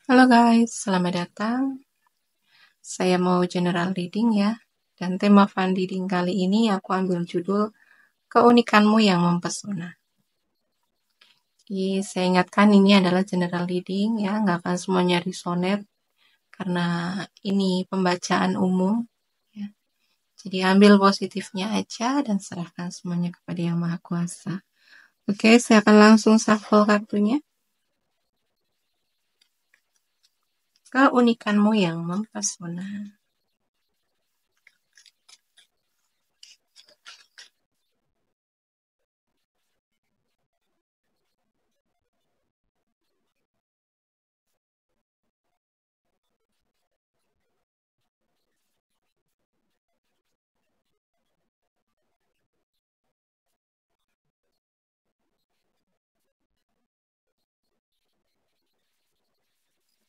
Halo guys, selamat datang. Saya mau general reading ya. Dan tema fun reading kali ini aku ambil judul Keunikanmu yang Mempesona. Jadi saya ingatkan ini adalah general reading ya, nggak akan semuanya resonate karena ini pembacaan umum ya. Jadi ambil positifnya aja dan serahkan semuanya kepada Yang Maha Kuasa. Oke, saya akan langsung shuffle kartunya. Keunikanmu yang mempesona.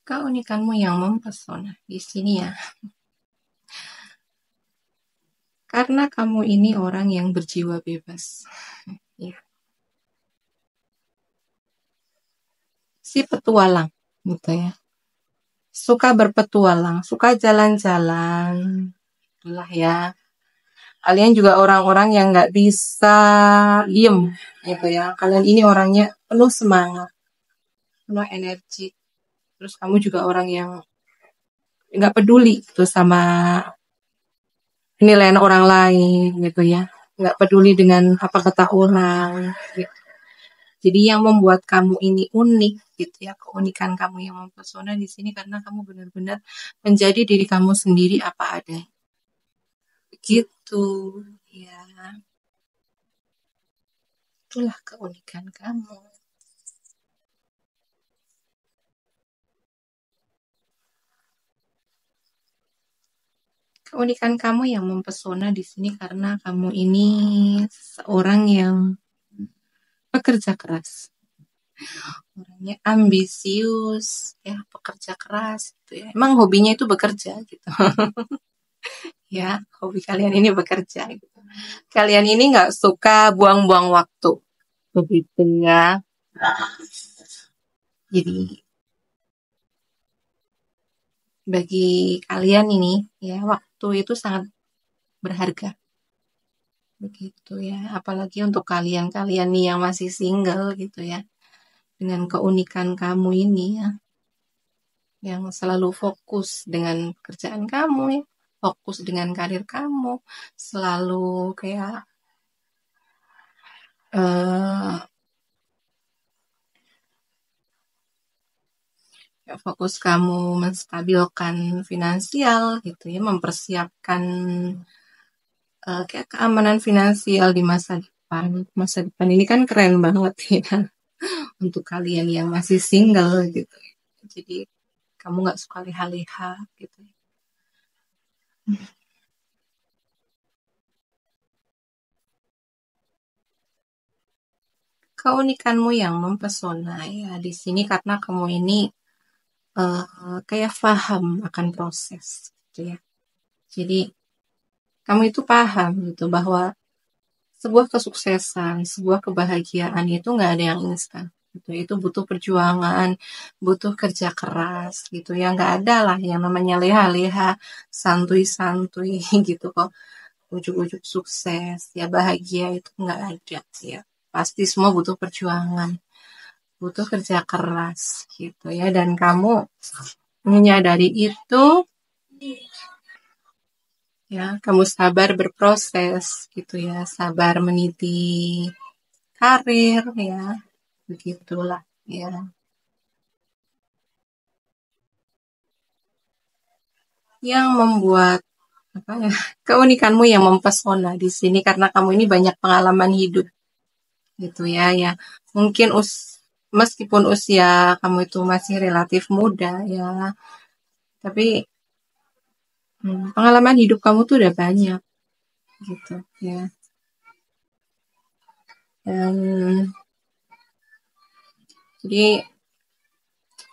Keunikanmu yang mempesona di sini ya. Karena kamu ini orang yang berjiwa bebas. Ya. Si petualang gitu ya. Suka berpetualang, suka jalan-jalan. Itulah ya. Kalian juga orang-orang yang nggak bisa diem gitu ya. Kalian ini orangnya penuh semangat, penuh energi. Terus kamu juga orang yang nggak peduli tuh sama penilaian orang lain gitu ya. Nggak peduli dengan apa kata orang. Gitu. Jadi yang membuat kamu ini unik gitu ya, keunikan kamu yang mempesona di sini karena kamu benar-benar menjadi diri kamu sendiri apa adanya. Gitu ya. Itulah keunikan kamu. Keunikan kamu yang mempesona di sini karena kamu ini seorang yang pekerja keras. Orangnya ambisius, ya pekerja keras gitu ya. Emang hobinya itu bekerja gitu. Ya, hobi kalian ini bekerja gitu. Kalian ini nggak suka buang-buang waktu. Begitu ya. Jadi bagi kalian ini ya waktu itu sangat berharga. Begitu ya. Apalagi untuk kalian-kalian nih yang masih single gitu ya. Dengan keunikan kamu ini ya. Yang selalu fokus dengan pekerjaan kamu ya. Fokus dengan karir kamu. Selalu kayak eh ya, fokus kamu menstabilkan finansial gitu ya, mempersiapkan kayak keamanan finansial di masa depan. Masa depan ini kan keren banget ya untuk kalian yang masih single gitu. Jadi kamu nggak suka leha-leha gitu. Keunikanmu yang mempesona ya di sini karena kamu ini kayak paham akan proses gitu ya. Jadi kamu itu paham gitu bahwa sebuah kesuksesan, sebuah kebahagiaan itu nggak ada yang instan. Gitu. Itu butuh perjuangan, butuh kerja keras gitu ya. Nggak ada lah yang namanya leha-leha, santuy-santuy gitu kok. Ujuk-ujuk sukses, ya bahagia itu nggak ada ya. Pasti semua butuh perjuangan, butuh kerja keras gitu ya. Dan kamu menyadari itu, ya kamu sabar berproses gitu ya, sabar meniti karir ya, begitulah ya. Yang membuat apa ya keunikanmu yang mempesona di sini karena kamu ini banyak pengalaman hidup gitu ya ya. Mungkin meskipun usia kamu itu masih relatif muda ya, tapi pengalaman hidup kamu tuh udah banyak gitu ya. Dan jadi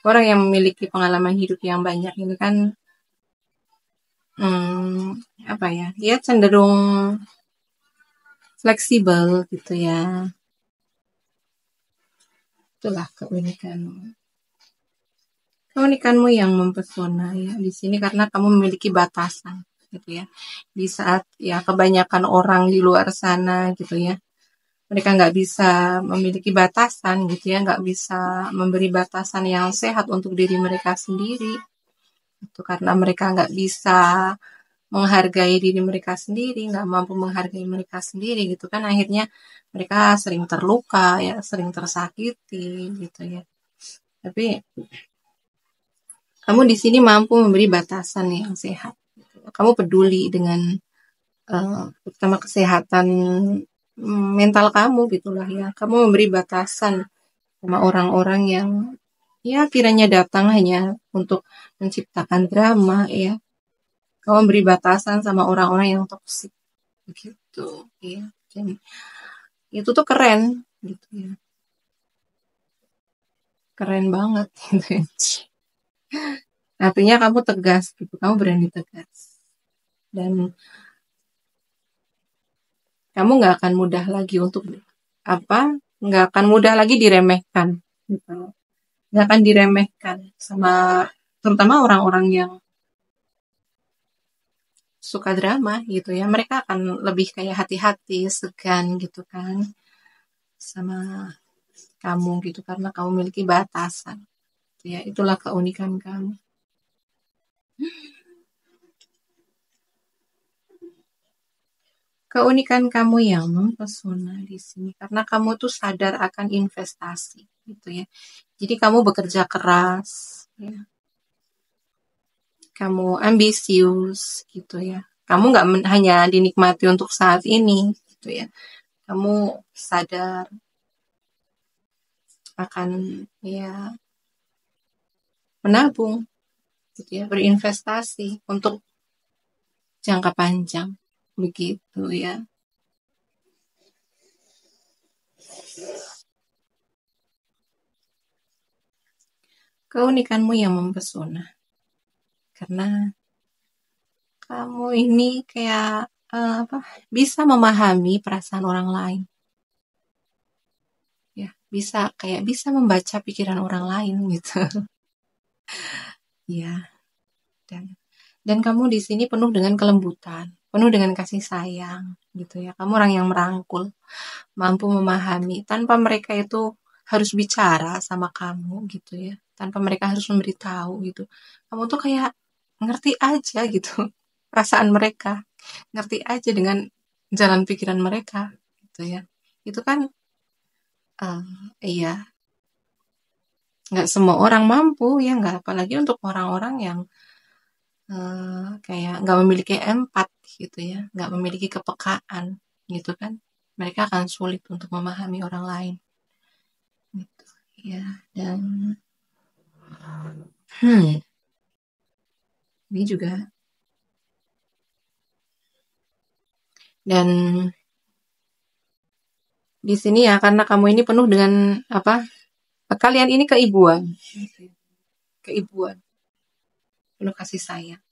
orang yang memiliki pengalaman hidup yang banyak ini kan apa ya? Dia cenderung fleksibel gitu ya. Itulah keunikan Keunikanmu yang mempesona ya di sini karena kamu memiliki batasan gitu ya. Di saat ya kebanyakan orang di luar sana gitu ya, mereka nggak bisa memiliki batasan gitu ya, nggak bisa memberi batasan yang sehat untuk diri mereka sendiri. Itu karena mereka nggak bisa menghargai diri mereka sendiri, nggak mampu menghargai mereka sendiri gitu kan, akhirnya mereka sering terluka ya, sering tersakiti gitu ya. Tapi kamu di sini mampu memberi batasan yang sehat. Kamu peduli dengan terutama kesehatan mental kamu gitulah ya. Kamu memberi batasan sama orang-orang yang ya kiranya datang hanya untuk menciptakan drama ya. Kamu memberi batasan sama orang-orang yang toksik begitu ya. Jadi itu tuh keren gitu ya. Keren banget gitu ya. Artinya kamu tegas gitu. Kamu berani tegas. Dan kamu nggak akan mudah lagi untuk apa? Nggak akan mudah lagi diremehkan. Gitu. Nggak akan diremehkan sama terutama orang-orang yang suka drama gitu ya. Mereka akan lebih kayak hati-hati, segan gitu kan sama kamu gitu karena kamu memiliki batasan. Ya, itulah keunikan kamu. Keunikan kamu yang mempesona di sini karena kamu tuh sadar akan investasi gitu ya. Jadi kamu bekerja keras, ya. Kamu ambisius gitu ya. Kamu nggak hanya dinikmati untuk saat ini gitu ya. Kamu sadar akan ya menabung gitu ya, berinvestasi untuk jangka panjang begitu ya. Keunikanmu yang mempesona karena kamu ini kayak apa? Bisa memahami perasaan orang lain. Ya, bisa membaca pikiran orang lain gitu. Ya, dan kamu di sini penuh dengan kelembutan, penuh dengan kasih sayang gitu ya. Kamu orang yang merangkul, mampu memahami tanpa mereka itu harus bicara sama kamu gitu ya. Tanpa mereka harus memberitahu gitu. Kamu tuh kayak ngerti aja gitu perasaan mereka, ngerti aja dengan jalan pikiran mereka gitu ya. Itu kan eh, iya, nggak semua orang mampu ya, nggak apalagi untuk orang-orang yang kayak nggak memiliki empat gitu ya, nggak memiliki kepekaan gitu kan, mereka akan sulit untuk memahami orang lain gitu ya. Dan hmm, ini juga dan di sini ya karena kamu ini penuh dengan apa, kalian ini keibuan, keibuan penuh kasih sayang,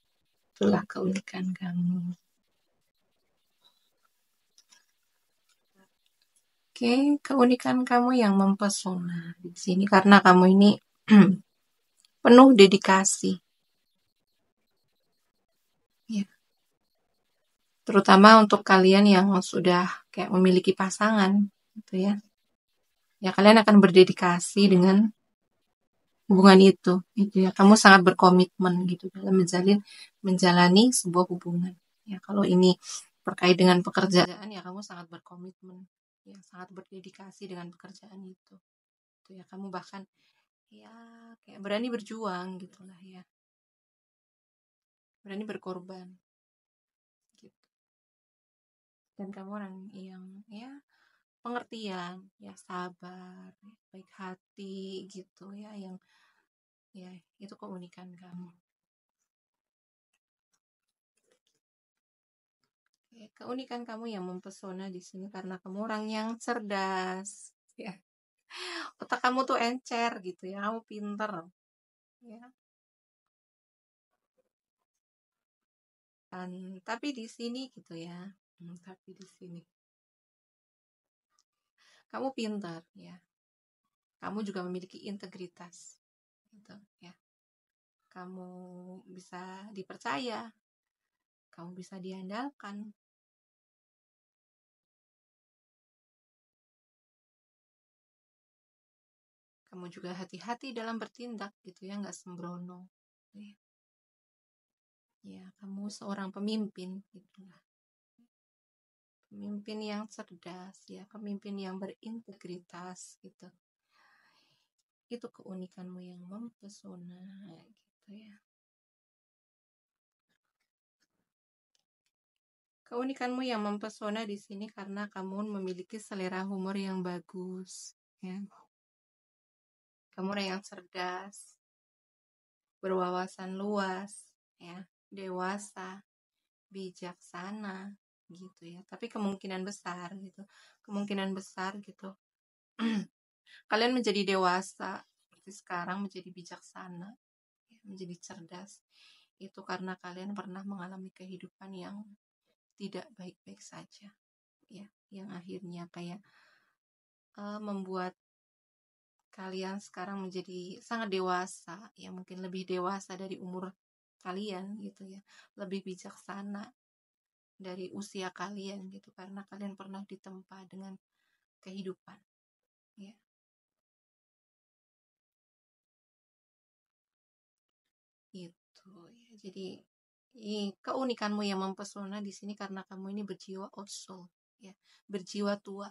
itulah keunikan kamu. Oke, keunikan kamu yang mempesona di sini karena kamu ini penuh dedikasi ya, terutama untuk kalian yang sudah kayak memiliki pasangan gitu ya. Ya kalian akan berdedikasi dengan hubungan itu gitu ya. Kamu sangat berkomitmen gitu dalam menjalani sebuah hubungan. Ya kalau ini terkait dengan pekerjaan ya kamu sangat berkomitmen, ya sangat berdedikasi dengan pekerjaan itu. Gitu ya, kamu bahkan ya kayak berani berjuang gitulah ya. Berani berkorban gitu. Dan kamu orang yang ya pengertian, ya sabar, ya, baik hati gitu ya, yang ya itu keunikan kamu. Ya, keunikan kamu yang mempesona di sini karena kamu orang yang cerdas, ya. Otak kamu tuh encer gitu ya, kamu pinter, ya. Dan tapi di sini gitu ya, tapi di sini kamu pintar, ya. Kamu juga memiliki integritas, gitu ya. kamu bisa dipercaya, kamu bisa diandalkan. Kamu juga hati-hati dalam bertindak gitu ya, nggak sembrono. Ya, kamu seorang pemimpin gitulah. Pemimpin yang cerdas ya, pemimpin yang berintegritas gitu. Itu keunikanmu yang mempesona gitu ya. Keunikanmu yang mempesona di sini karena kamu memiliki selera humor yang bagus ya. Kamu orang yang cerdas, berwawasan luas ya, dewasa, bijaksana gitu ya. Tapi kemungkinan besar gitu kalian menjadi dewasa seperti sekarang, menjadi bijaksana ya, menjadi cerdas itu karena kalian pernah mengalami kehidupan yang tidak baik-baik saja ya, yang akhirnya kayak membuat kalian sekarang menjadi sangat dewasa ya, mungkin lebih dewasa dari umur kalian gitu ya, lebih bijaksana dari usia kalian gitu, karena kalian pernah ditempa dengan kehidupan ya. Itu ya. Jadi keunikanmu yang mempesona di sini karena kamu ini berjiwa old soul ya, berjiwa tua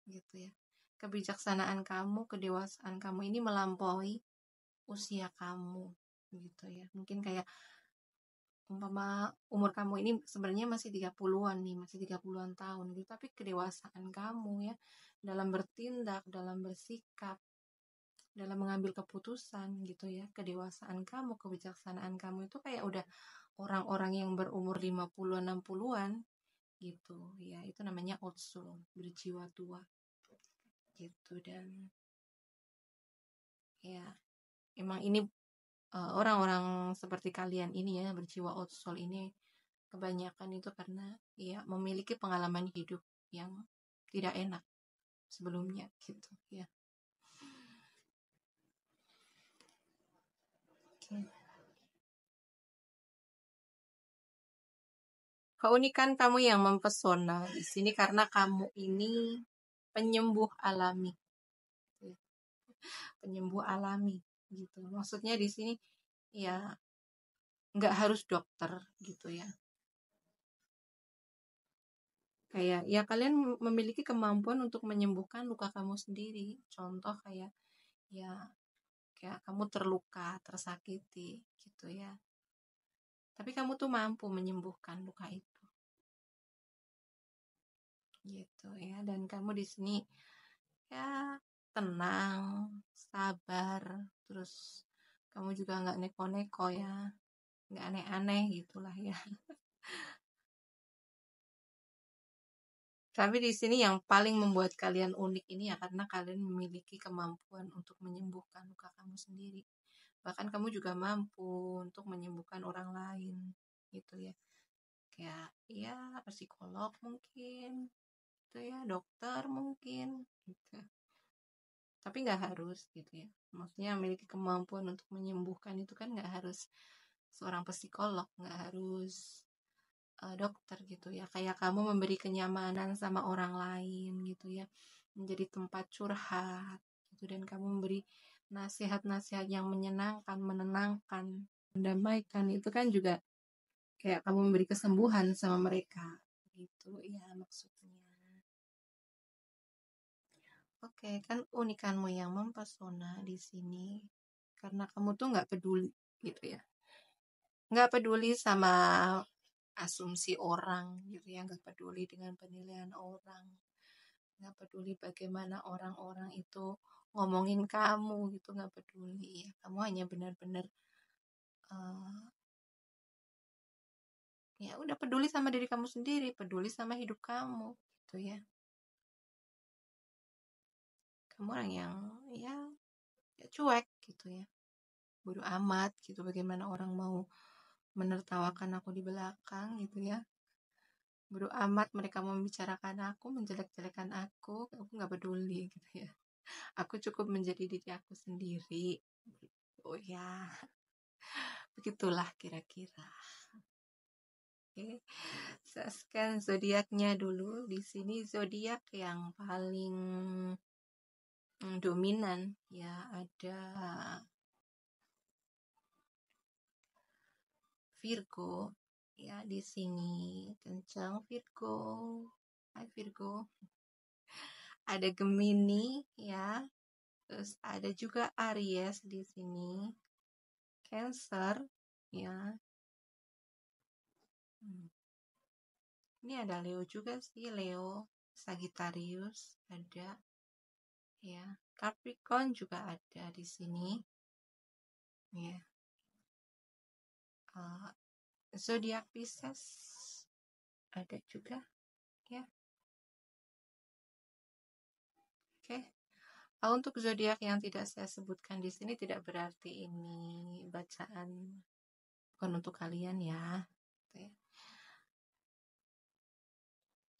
gitu ya. Kebijaksanaan kamu, kedewasaan kamu ini melampaui usia kamu gitu ya. Mungkin kayak umpama umur kamu ini sebenarnya masih 30-an nih, masih 30-an tahun gitu, tapi kedewasaan kamu ya dalam bertindak, dalam bersikap, dalam mengambil keputusan gitu ya, kedewasaan kamu, kebijaksanaan kamu itu kayak udah orang-orang yang berumur 50-an, 60-an gitu ya. Itu namanya old soul, berjiwa tua gitu. Dan ya emang ini orang-orang seperti kalian ini ya, berjiwa old soul ini kebanyakan itu karena ya memiliki pengalaman hidup yang tidak enak sebelumnya gitu ya. Oke. Keunikan kamu yang mempesona di sini karena kamu ini penyembuh alami, penyembuh alami gitu. Maksudnya di sini ya nggak harus dokter gitu ya. Kayak ya kalian memiliki kemampuan untuk menyembuhkan luka kamu sendiri. Contoh kayak ya kayak kamu terluka, tersakiti gitu ya. Tapi kamu tuh mampu menyembuhkan luka itu. Gitu ya. Dan kamu di sini ya tenang, sabar, terus kamu juga nggak neko-neko ya, nggak aneh-aneh gitulah ya. Tapi di sini yang paling membuat kalian unik ini ya karena kalian memiliki kemampuan untuk menyembuhkan luka kamu sendiri. Bahkan kamu juga mampu untuk menyembuhkan orang lain gitu ya. Kayak ya psikolog mungkin, gitu ya, dokter mungkin gitu. Tapi nggak harus gitu ya. Maksudnya memiliki kemampuan untuk menyembuhkan itu kan nggak harus seorang psikolog, nggak harus dokter gitu ya. Kayak kamu memberi kenyamanan sama orang lain gitu ya, menjadi tempat curhat gitu, dan kamu memberi nasihat-nasihat yang menyenangkan, menenangkan, mendamaikan, itu kan juga kayak kamu memberi kesembuhan sama mereka gitu ya maksudnya. Oke, kan unikanmu yang mempesona di sini karena kamu tuh nggak peduli gitu ya, nggak peduli sama asumsi orang gitu ya, nggak peduli dengan penilaian orang, nggak peduli bagaimana orang-orang itu ngomongin kamu gitu, nggak peduli ya. Kamu hanya benar-benar uh, ya udah peduli sama diri kamu sendiri, peduli sama hidup kamu gitu ya. Kamu orang yang ya, ya cuek gitu ya, bodo amat gitu bagaimana orang mau menertawakan aku di belakang gitu ya. Bodo amat mereka mau membicarakan aku, menjelek-jelekan aku nggak peduli gitu ya. Aku cukup menjadi diri aku sendiri. Oh ya, Begitulah kira-kira. Oke, saya scan zodiaknya dulu. Di sini zodiak yang paling dominan ya ada Virgo ya di sini kencang Virgo. Hai Virgo. Ada Gemini ya. Terus ada juga Aries di sini. Cancer ya. Ini ada Leo juga sih, Leo, Sagittarius ada ya. Capricorn juga ada di sini. Ya. Zodiak Pisces ada juga ya. Oke. Untuk zodiak yang tidak saya sebutkan di sini tidak berarti ini bacaan bukan untuk kalian ya. Gitu ya.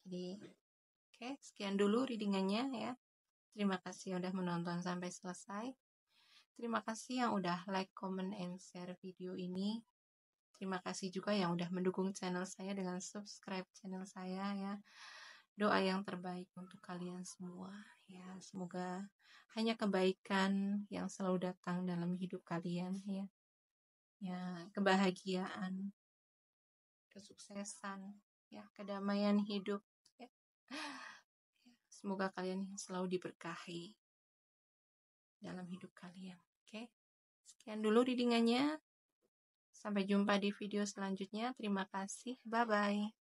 Jadi oke, sekian dulu readingannya ya. Terima kasih udah menonton sampai selesai. Terima kasih yang udah like, comment, and share video ini. Terima kasih juga yang udah mendukung channel saya dengan subscribe channel saya ya. Doa yang terbaik untuk kalian semua ya. Semoga hanya kebaikan yang selalu datang dalam hidup kalian ya. Ya, kebahagiaan, kesuksesan, ya, kedamaian hidup ya. Semoga kalian selalu diberkahi dalam hidup kalian. Oke. Sekian dulu readingannya. Sampai jumpa di video selanjutnya. Terima kasih. Bye-bye.